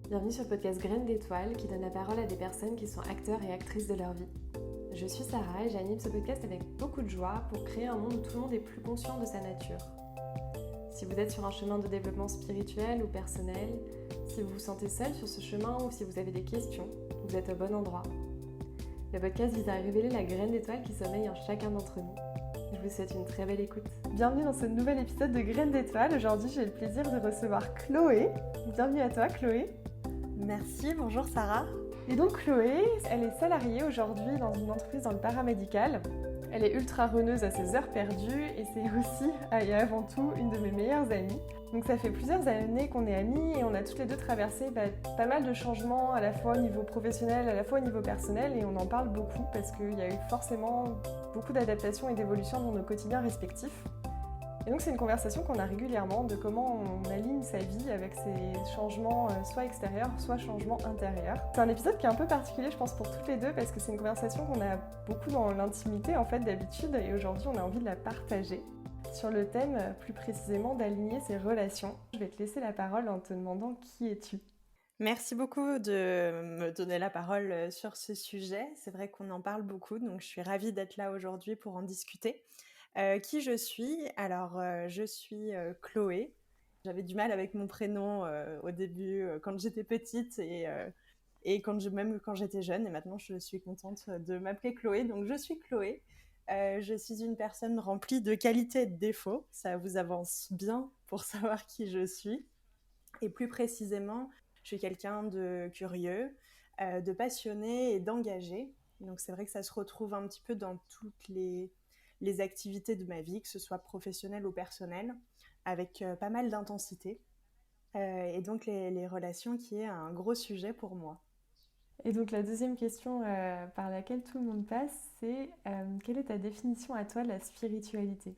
Bienvenue sur le podcast Graines d'étoiles qui donne la parole à des personnes qui sont acteurs et actrices de leur vie. Je suis Sarah et j'anime ce podcast avec beaucoup de joie pour créer un monde où tout le monde est plus conscient de sa nature. Si vous êtes sur un chemin de développement spirituel ou personnel, si vous vous sentez seul sur ce chemin ou si vous avez des questions, vous êtes au bon endroit. Le podcast vise à révéler la graine d'étoile qui sommeille en chacun d'entre nous. Je vous souhaite une très belle écoute. Bienvenue dans ce nouvel épisode de Graines d'étoiles. Aujourd'hui, j'ai le plaisir de recevoir Chloé. Bienvenue à toi, Chloé. Merci, bonjour Sarah. Et donc Chloé, elle est salariée aujourd'hui dans une entreprise dans le paramédical. Elle est ultra runneuse à ses heures perdues et c'est aussi et avant tout une de mes meilleures amies. Donc ça fait plusieurs années qu'on est amies et on a toutes les deux traversé pas mal de changements à la fois au niveau professionnel, à la fois au niveau personnel et on en parle beaucoup parce qu'il y a eu forcément beaucoup d'adaptations et d'évolutions dans nos quotidiens respectifs. Et donc c'est une conversation qu'on a régulièrement de comment on aligne sa vie avec ces changements soit extérieurs, soit changements intérieurs. C'est un épisode qui est un peu particulier je pense pour toutes les deux parce que c'est une conversation qu'on a beaucoup dans l'intimité en fait d'habitude et aujourd'hui on a envie de la partager. Sur le thème plus précisément d'aligner ses relations. Je vais te laisser la parole en te demandant qui es-tu. Merci beaucoup de me donner la parole sur ce sujet. C'est vrai qu'on en parle beaucoup, donc je suis ravie d'être là aujourd'hui pour en discuter. Qui je suis? Alors, je suis Chloé. J'avais du mal avec mon prénom au début, quand j'étais petite et même quand j'étais jeune. Et maintenant, je suis contente de m'appeler Chloé. Donc, je suis Chloé. Je suis une personne remplie de qualités et de défauts. Ça vous avance bien pour savoir qui je suis. Et plus précisément, je suis quelqu'un de curieux, de passionné et d'engagé. Donc c'est vrai que ça se retrouve un petit peu dans toutes les activités de ma vie, que ce soit professionnelle ou personnelle, avec pas mal d'intensité. Et donc les relations qui est un gros sujet pour moi. Et donc la deuxième question par laquelle tout le monde passe, c'est quelle est ta définition à toi de la spiritualité ?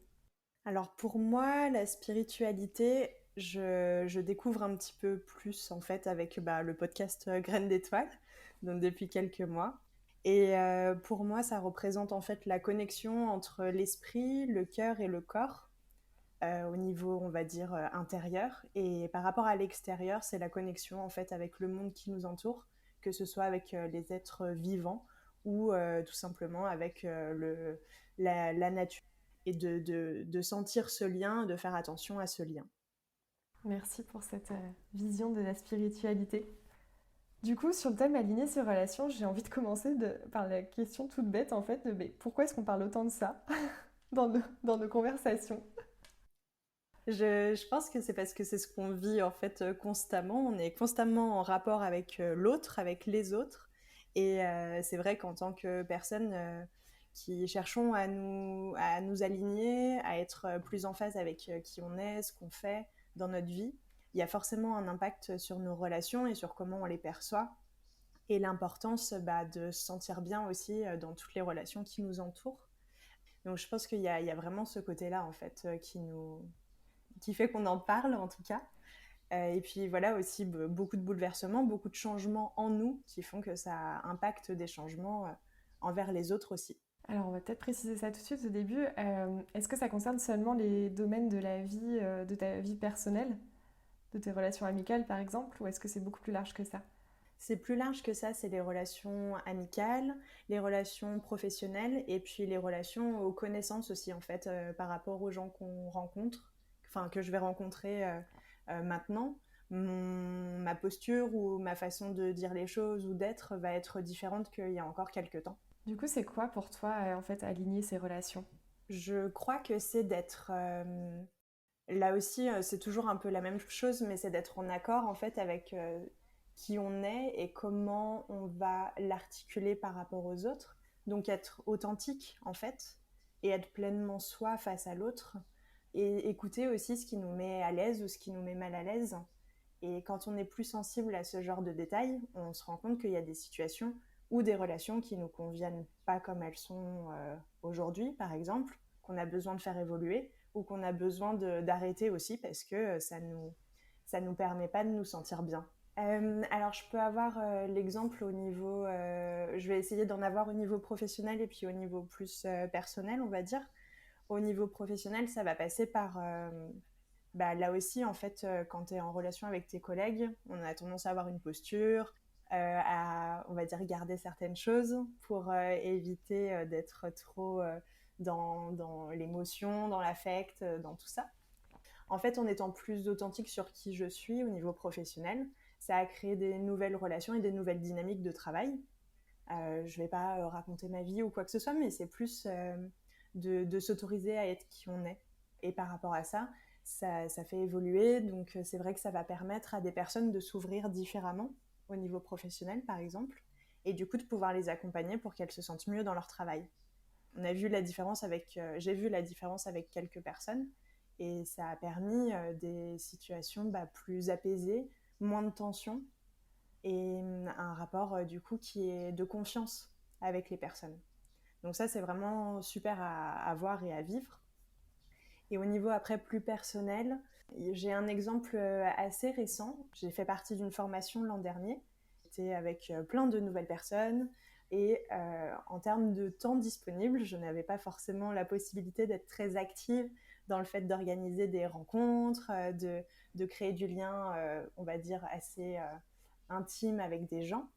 Alors pour moi, la spiritualité, je découvre un petit peu plus en fait avec le podcast Graines d'étoiles, donc depuis quelques mois. Et pour moi, ça représente en fait la connexion entre l'esprit, le cœur et le corps au niveau, on va dire, intérieur. Et par rapport à l'extérieur, c'est la connexion en fait avec le monde qui nous entoure, que ce soit avec les êtres vivants ou tout simplement avec la nature et de sentir ce lien, de faire attention à ce lien. Merci pour cette vision de la spiritualité. Du coup, sur le thème aligner ses relations, j'ai envie de commencer par la question toute bête en fait, mais pourquoi est-ce qu'on parle autant de ça dans nos conversations ? Je pense que c'est parce que c'est ce qu'on vit en fait constamment. On est constamment en rapport avec l'autre, avec les autres. Et c'est vrai qu'en tant que personne qui cherchons à nous aligner, à être plus en phase avec qui on est, ce qu'on fait dans notre vie, il y a forcément un impact sur nos relations et sur comment on les perçoit. Et l'importance de se sentir bien aussi dans toutes les relations qui nous entourent. Donc je pense qu'il y a vraiment ce côté-là en fait qui fait qu'on en parle en tout cas. Et puis voilà aussi beaucoup de bouleversements, beaucoup de changements en nous qui font que ça impacte des changements envers les autres aussi. Alors on va peut-être préciser ça tout de suite au début. Est-ce que ça concerne seulement les domaines de la vie, de ta vie personnelle, de tes relations amicales par exemple, ou est-ce que c'est beaucoup plus large que ça ? C'est plus large que ça, c'est les relations amicales, les relations professionnelles et puis les relations aux connaissances aussi en fait par rapport aux gens qu'on rencontre, enfin que je vais rencontrer maintenant. Ma posture ou ma façon de dire les choses ou d'être va être différente qu'il y a encore quelques temps. Du coup, c'est quoi pour toi en fait aligner ces relations ? Je crois que c'est d'être là aussi, c'est toujours un peu la même chose, mais c'est d'être en accord en fait avec qui on est et comment on va l'articuler par rapport aux autres. Donc être authentique en fait et être pleinement soi face à l'autre et écouter aussi ce qui nous met à l'aise ou ce qui nous met mal à l'aise. Et quand on est plus sensible à ce genre de détails, on se rend compte qu'il y a des situations ou des relations qui nous conviennent pas comme elles sont aujourd'hui, par exemple, qu'on a besoin de faire évoluer ou qu'on a besoin d'arrêter aussi parce que ça nous permet pas de nous sentir bien. Alors je peux avoir l'exemple au niveau, je vais essayer d'en avoir au niveau professionnel et puis au niveau plus personnel, on va dire. Au niveau professionnel, ça va passer par Bah, là aussi, en fait, quand tu es en relation avec tes collègues, on a tendance à avoir une posture, à, on va dire, garder certaines choses pour éviter d'être trop dans l'émotion, dans l'affect, dans tout ça. En fait, en étant plus authentique sur qui je suis au niveau professionnel, ça a créé des nouvelles relations et des nouvelles dynamiques de travail. Je ne vais pas raconter ma vie ou quoi que ce soit, mais c'est plus de s'autoriser à être qui on est. Et par rapport à ça, ça fait évoluer. Donc c'est vrai que ça va permettre à des personnes de s'ouvrir différemment au niveau professionnel, par exemple, et du coup de pouvoir les accompagner pour qu'elles se sentent mieux dans leur travail. J'ai vu la différence avec quelques personnes, et ça a permis des situations plus apaisées, moins de tension, et un rapport du coup qui est de confiance avec les personnes. Donc ça, c'est vraiment super à voir et à vivre. Et au niveau après plus personnel, j'ai un exemple assez récent. J'ai fait partie d'une formation l'an dernier. J'étais avec plein de nouvelles personnes. Et en termes de temps disponible, je n'avais pas forcément la possibilité d'être très active dans le fait d'organiser des rencontres, de créer du lien, on va dire, assez intime avec des gens.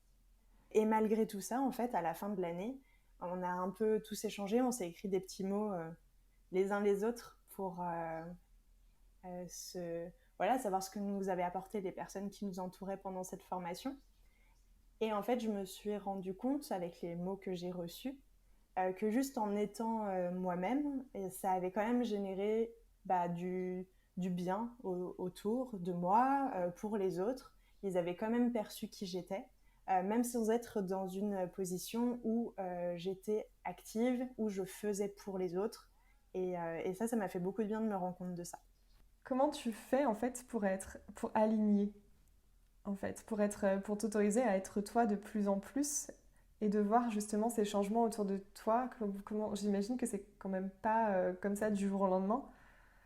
Et malgré tout ça, en fait, à la fin de l'année, on a un peu tous échangé, on s'est écrit des petits mots les uns les autres pour voilà, savoir ce que nous avaient apporté les personnes qui nous entouraient pendant cette formation. Et en fait, je me suis rendu compte, avec les mots que j'ai reçus, que juste en étant moi-même, ça avait quand même généré du bien autour de moi, pour les autres. Ils avaient quand même perçu qui j'étais, même sans être dans une position où j'étais active, où je faisais pour les autres. Et ça m'a fait beaucoup de bien de me rendre compte de ça. Comment tu fais en fait pour aligner en fait, pour t'autoriser à être toi de plus en plus et de voir justement ces changements autour de toi. J'imagine que c'est quand même pas comme ça du jour au lendemain.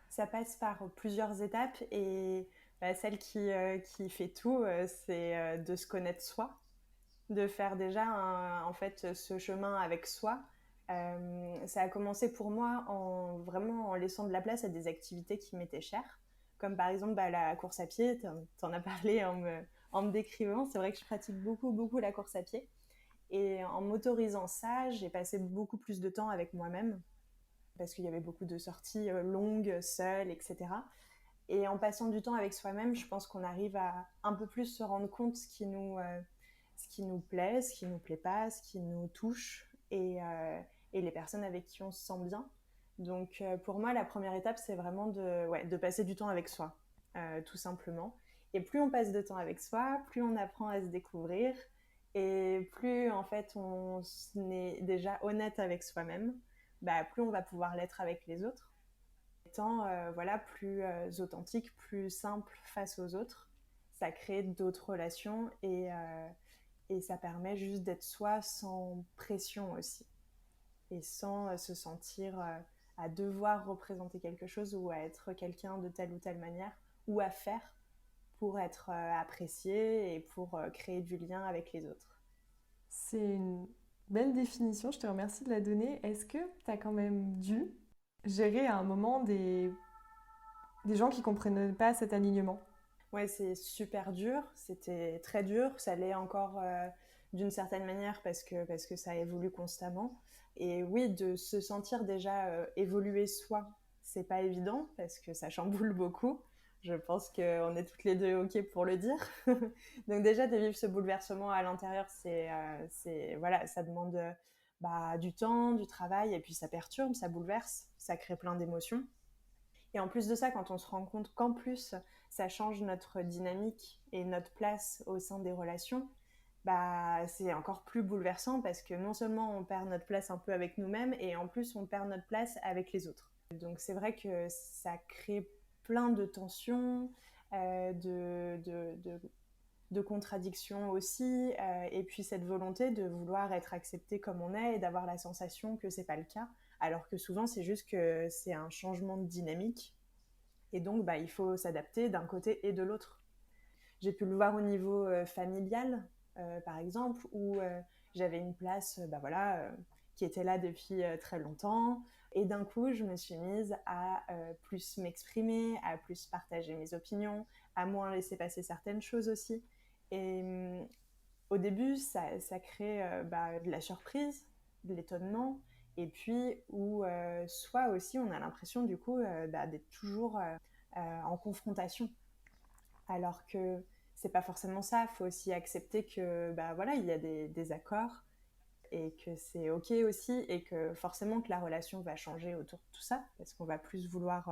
Ça passe par plusieurs étapes et celle qui fait tout, c'est de se connaître soi, de faire déjà en fait ce chemin avec soi. Ça a commencé pour moi vraiment en laissant de la place à des activités qui m'étaient chères, comme par exemple la course à pied. T'en as parlé en me décrivant. C'est vrai que je pratique beaucoup, beaucoup la course à pied. Et en m'autorisant ça, j'ai passé beaucoup plus de temps avec moi-même parce qu'il y avait beaucoup de sorties longues, seules, etc. Et en passant du temps avec soi-même, je pense qu'on arrive à un peu plus se rendre compte ce qui nous plaît, ce qui nous plaît pas, ce qui nous touche et les personnes avec qui on se sent bien. Donc pour moi, la première étape, c'est vraiment de passer du temps avec soi, tout simplement. Et plus on passe de temps avec soi, plus on apprend à se découvrir et plus en fait on est déjà honnête avec soi-même, plus on va pouvoir l'être avec les autres étant voilà, plus authentique, plus simple face aux autres. Ça crée d'autres relations et ça permet juste d'être soi sans pression aussi et sans se sentir à devoir représenter quelque chose ou à être quelqu'un de telle ou telle manière ou à faire pour être apprécié et pour créer du lien avec les autres. C'est une belle définition, je te remercie de la donner. Est-ce que tu as quand même dû gérer à un moment des gens qui comprennent pas cet alignement? Ouais, c'est super dur, c'était très dur, ça l'est encore d'une certaine manière parce que ça évolue constamment. Et oui, de se sentir déjà évoluer soi, c'est pas évident parce que ça chamboule beaucoup. Je pense qu'on est toutes les deux OK pour le dire. Donc déjà, de vivre ce bouleversement à l'intérieur, voilà, ça demande du temps, du travail, et puis ça perturbe, ça bouleverse, ça crée plein d'émotions. Et en plus de ça, quand on se rend compte qu'en plus, ça change notre dynamique et notre place au sein des relations, c'est encore plus bouleversant parce que non seulement on perd notre place un peu avec nous-mêmes et en plus on perd notre place avec les autres. Donc c'est vrai que ça crée plein de tensions, de contradictions aussi, et puis cette volonté de vouloir être accepté comme on est et d'avoir la sensation que c'est pas le cas, alors que souvent c'est juste que c'est un changement de dynamique et donc il faut s'adapter d'un côté et de l'autre. J'ai pu le voir au niveau familial, par exemple, où j'avais une place qui était là depuis très longtemps Et d'un coup, je me suis mise à plus m'exprimer, à plus partager mes opinions, à moins laisser passer certaines choses aussi. Et au début, ça crée de la surprise, de l'étonnement, et puis où soit aussi on a l'impression du coup d'être toujours en confrontation, alors que c'est pas forcément ça. Il faut aussi accepter que voilà, il y a des accords et que c'est ok aussi, et que forcément que la relation va changer autour de tout ça, parce qu'on va plus vouloir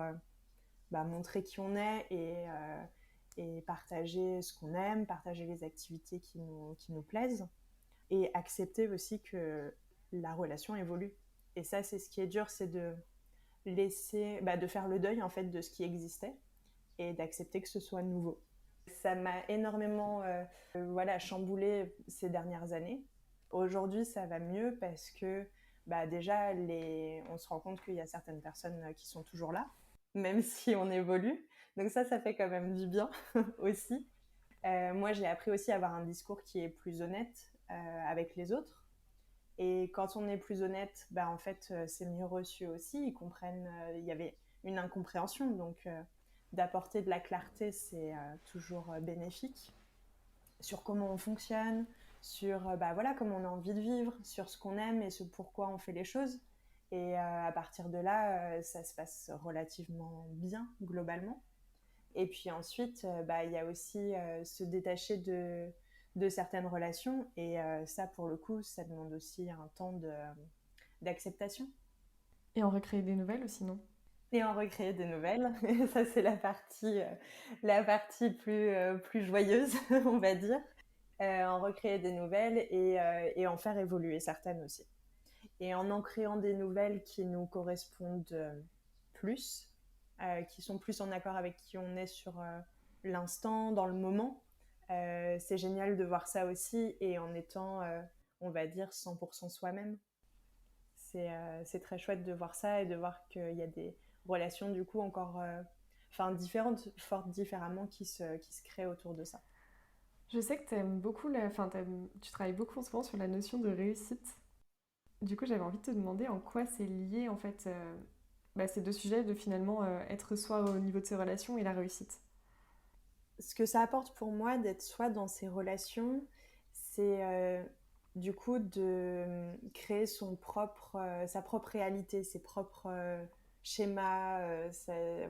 montrer qui on est et partager ce qu'on aime, partager les activités qui nous plaisent, et accepter aussi que la relation évolue. Et ça, c'est ce qui est dur, c'est de laisser, de faire le deuil en fait de ce qui existait et d'accepter que ce soit nouveau. Ça m'a énormément chamboulé ces dernières années. Aujourd'hui, ça va mieux parce que déjà, on se rend compte qu'il y a certaines personnes qui sont toujours là, même si on évolue. Donc ça fait quand même du bien aussi. Moi, j'ai appris aussi à avoir un discours qui est plus honnête avec les autres. Et quand on est plus honnête, en fait, c'est mieux reçu aussi. Ils comprennent. Il y avait une incompréhension, donc d'apporter de la clarté, c'est toujours bénéfique sur comment on fonctionne, sur comment on a envie de vivre, sur ce qu'on aime et ce pourquoi on fait les choses. Et à partir de là, ça se passe relativement bien globalement. Et puis ensuite, il y a aussi se détacher de certaines relations. Et ça, pour le coup, ça demande aussi un temps d'acceptation. Et en recréer des nouvelles aussi, non? Et en recréer des nouvelles. Et ça, c'est la partie plus joyeuse, on va dire. En recréer des nouvelles et en faire évoluer certaines aussi. Et en créant des nouvelles qui nous correspondent plus, qui sont plus en accord avec qui on est sur l'instant, dans le moment. C'est génial de voir ça aussi, et en étant, on va dire, 100% soi-même. C'est très chouette de voir ça et de voir qu'il y a des relations du coup encore différentes, fortes différemment qui se créent autour de ça. Je sais que t'aimes beaucoup tu travailles beaucoup en ce moment sur la notion de réussite. Du coup, j'avais envie de te demander en quoi c'est lié en fait ces deux sujets de finalement être soi au niveau de ses relations et la réussite. Ce que ça apporte pour moi d'être soi dans ces relations, c'est du coup de créer sa propre réalité, ses propres schémas,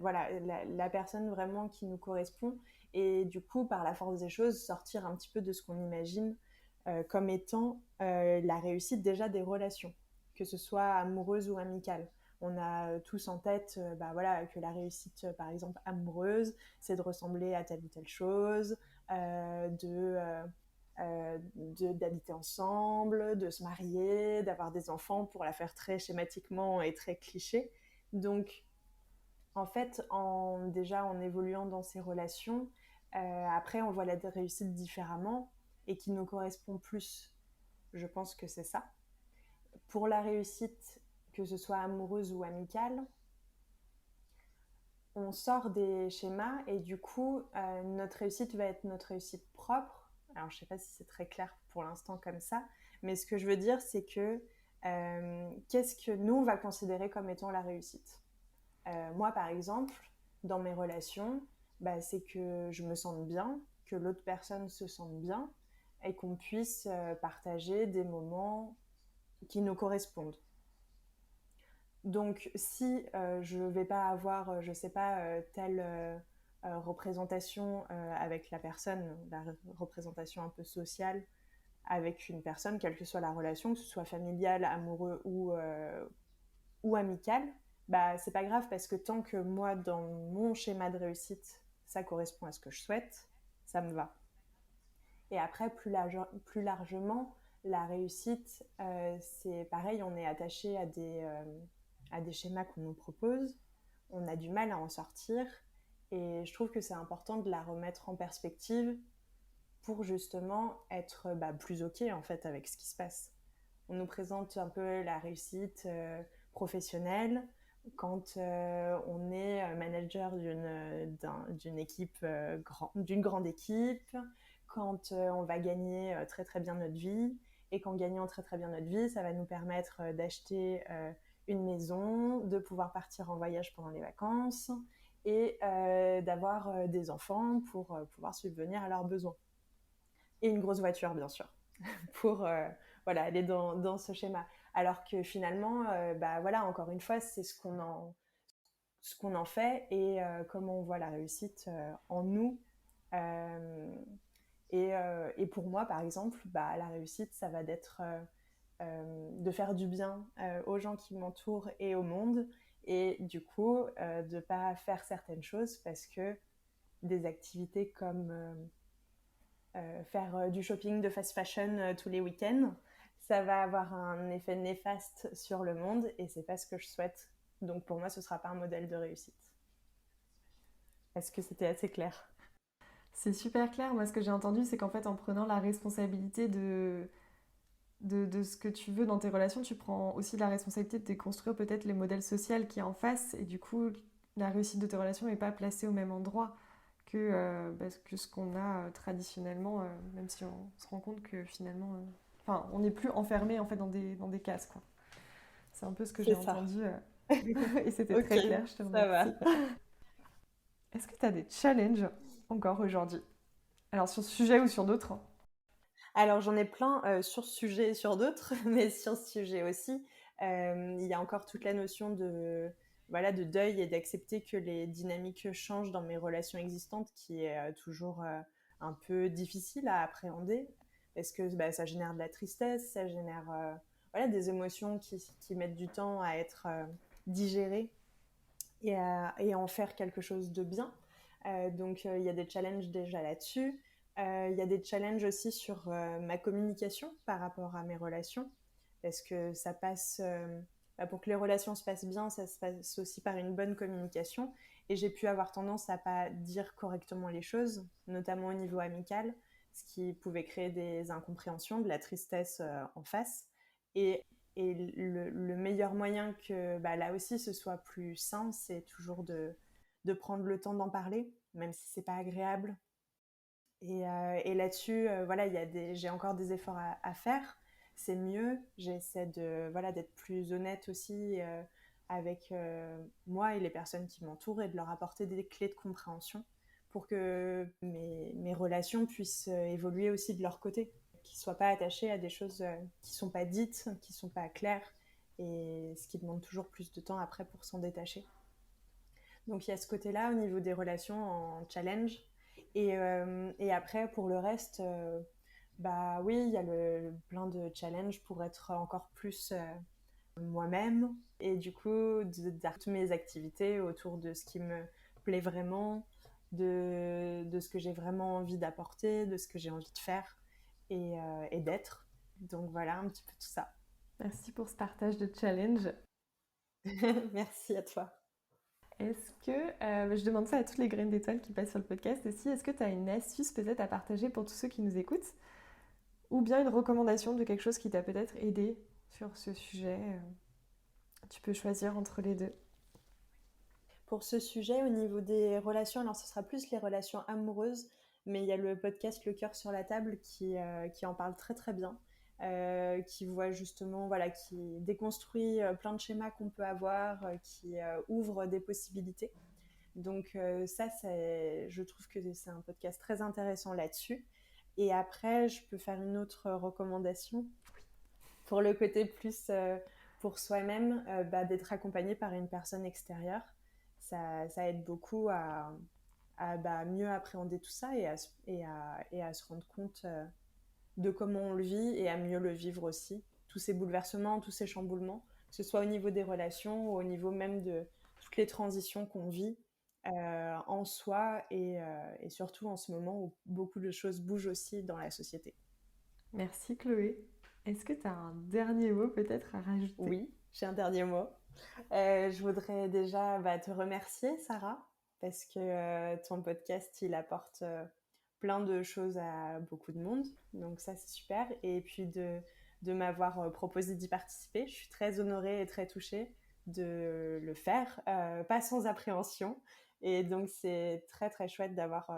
voilà, la personne vraiment qui nous correspond, et du coup, par la force des choses, sortir un petit peu de ce qu'on imagine comme étant la réussite déjà des relations, que ce soit amoureuse ou amicale. On a tous en tête que la réussite, par exemple, amoureuse, c'est de ressembler à telle ou telle chose, d'habiter ensemble, de se marier, d'avoir des enfants, pour la faire très schématiquement et très cliché. Donc, en fait, déjà en évoluant dans ces relations, après, on voit la réussite différemment et qui nous correspond plus. Je pense que c'est ça. Pour la réussite, que ce soit amoureuse ou amicale, on sort des schémas et du coup, notre réussite va être notre réussite propre. Alors, je ne sais pas si c'est très clair pour l'instant comme ça, mais ce que je veux dire, c'est que qu'est-ce que nous, on va considérer comme étant la réussite ? Moi, par exemple, dans mes relations, c'est que je me sente bien, que l'autre personne se sente bien et qu'on puisse partager des moments qui nous correspondent. Donc, si je ne vais pas avoir, je ne sais pas, telle représentation avec la personne, la représentation un peu sociale avec une personne, quelle que soit la relation, que ce soit familiale, amoureux ou amicale, c'est pas grave, parce que tant que moi, dans mon schéma de réussite, ça correspond à ce que je souhaite, ça me va. Et après, plus largement, la réussite, c'est pareil, on est attaché à des schémas qu'on nous propose, on a du mal à en sortir, et je trouve que c'est important de la remettre en perspective pour justement être plus ok en fait avec ce qui se passe. On nous présente un peu la réussite professionnelle quand on est manager d'une équipe, d'une grande équipe, quand on va gagner très très bien notre vie, et qu'en gagnant très très bien notre vie, ça va nous permettre d'acheter une maison, de pouvoir partir en voyage pendant les vacances et d'avoir des enfants pour pouvoir subvenir à leurs besoins. Et une grosse voiture, bien sûr, pour voilà, aller dans ce schéma. Alors que finalement, voilà, encore une fois, c'est ce qu'on en fait et comment on voit la réussite en nous. Et pour moi, par exemple, la réussite, ça va d'être de faire du bien aux gens qui m'entourent et au monde. Et du coup, de ne pas faire certaines choses parce que des activités comme faire du shopping de fast fashion tous les week-ends, ça va avoir un effet néfaste sur le monde et c'est pas ce que je souhaite. Donc pour moi, ce sera pas un modèle de réussite. Est-ce que c'était assez clair? C'est super clair. Moi, ce que j'ai entendu, c'est qu'en fait, en prenant la responsabilité de ce que tu veux dans tes relations, tu prends aussi la responsabilité de déconstruire peut-être les modèles sociaux qui est en face. Et du coup, la réussite de tes relations n'est pas placée au même endroit que ce qu'on a traditionnellement, même si on se rend compte que finalement, enfin, on n'est plus enfermé en fait dans des cases, quoi. C'est un peu ce que j'ai C'est ça. entendu et c'était Ok, très clair, je te ça va. remercie. Est-ce que tu as des challenges encore aujourd'hui? Alors sur ce sujet ou sur d'autres, hein. Alors j'en ai plein sur ce sujet et sur d'autres, mais sur ce sujet aussi, il y a encore toute la notion de, voilà, de deuil et d'accepter que les dynamiques changent dans mes relations existantes, qui est toujours un peu difficile à appréhender, parce que ça génère de la tristesse, ça génère voilà, des émotions qui mettent du temps à être digérées et en faire quelque chose de bien. Donc il y a des challenges déjà là-dessus. Il y a des challenges aussi sur ma communication par rapport à mes relations, parce que ça passe, pour que les relations se passent bien, ça se passe aussi par une bonne communication. Et j'ai pu avoir tendance à pas dire correctement les choses, notamment au niveau amical, ce qui pouvait créer des incompréhensions, de la tristesse en face. Et le meilleur moyen que là aussi ce soit plus sain, c'est toujours de prendre le temps d'en parler, même si c'est pas agréable. Et là-dessus, voilà, j'ai encore des efforts à faire. C'est mieux. J'essaie voilà, d'être plus honnête aussi avec moi et les personnes qui m'entourent et de leur apporter des clés de compréhension pour que mes relations puissent évoluer aussi de leur côté, qu'ils ne soient pas attachés à des choses qui ne sont pas dites, qui ne sont pas claires, et ce qui demande toujours plus de temps après pour s'en détacher. Donc il y a ce côté-là au niveau des relations en challenge. Et après, pour le reste, oui, il y a plein de challenges pour être encore plus moi-même. Et du coup, d'arrêter mes activités autour de ce qui me plaît vraiment, de ce que j'ai vraiment envie d'apporter, de ce que j'ai envie de faire et d'être. Donc voilà, un petit peu tout ça. Merci pour ce partage de challenge. Merci à toi. Est-ce que, je demande ça à toutes les graines d'étoiles qui passent sur le podcast aussi, est-ce que tu as une astuce peut-être à partager pour tous ceux qui nous écoutent? Ou bien une recommandation de quelque chose qui t'a peut-être aidé sur ce sujet? Tu peux choisir entre les deux. Pour ce sujet, au niveau des relations, alors ce sera plus les relations amoureuses, mais il y a le podcast Le cœur sur la table qui en parle très très bien, qui voit justement, voilà, qui déconstruit plein de schémas qu'on peut avoir, qui ouvre des possibilités. Donc ça, je trouve que c'est un podcast très intéressant là-dessus. Et après, je peux faire une autre recommandation pour le côté plus pour soi-même, d'être accompagné par une personne extérieure. Ça aide beaucoup à mieux appréhender tout ça et à se rendre compte de comment on le vit et à mieux le vivre aussi. Tous ces bouleversements, tous ces chamboulements, que ce soit au niveau des relations ou au niveau même de toutes les transitions qu'on vit en soi et surtout en ce moment où beaucoup de choses bougent aussi dans la société. Merci Chloé. Est-ce que tu as un dernier mot peut-être à rajouter? Oui, j'ai un dernier mot. Je voudrais déjà te remercier, Sarah, parce que ton podcast, il apporte plein de choses à beaucoup de monde. Donc ça, c'est super. Et puis de m'avoir proposé d'y participer. Je suis très honorée et très touchée de le faire, pas sans appréhension. Et donc, c'est très, très chouette d'avoir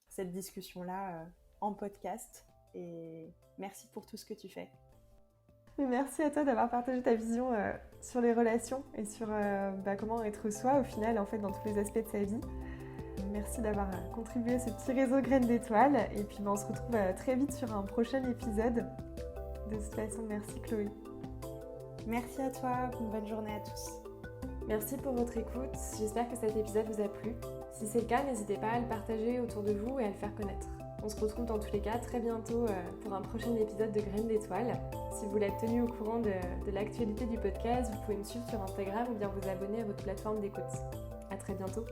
cette discussion-là en podcast. Et merci pour tout ce que tu fais. Mais merci à toi d'avoir partagé ta vision sur les relations et sur comment être soi au final en fait dans tous les aspects de sa vie. Merci d'avoir contribué à ce petit réseau Graines d'étoiles et puis on se retrouve très vite sur un prochain épisode. De toute façon, merci Chloé. Merci à toi, une bonne journée à tous. Merci pour votre écoute, j'espère que cet épisode vous a plu. Si c'est le cas, n'hésitez pas à le partager autour de vous et à le faire connaître. On se retrouve dans tous les cas très bientôt pour un prochain épisode de Graines d'étoiles. Si vous voulez être tenu au courant de l'actualité du podcast, vous pouvez me suivre sur Instagram ou bien vous abonner à votre plateforme d'écoute. À très bientôt.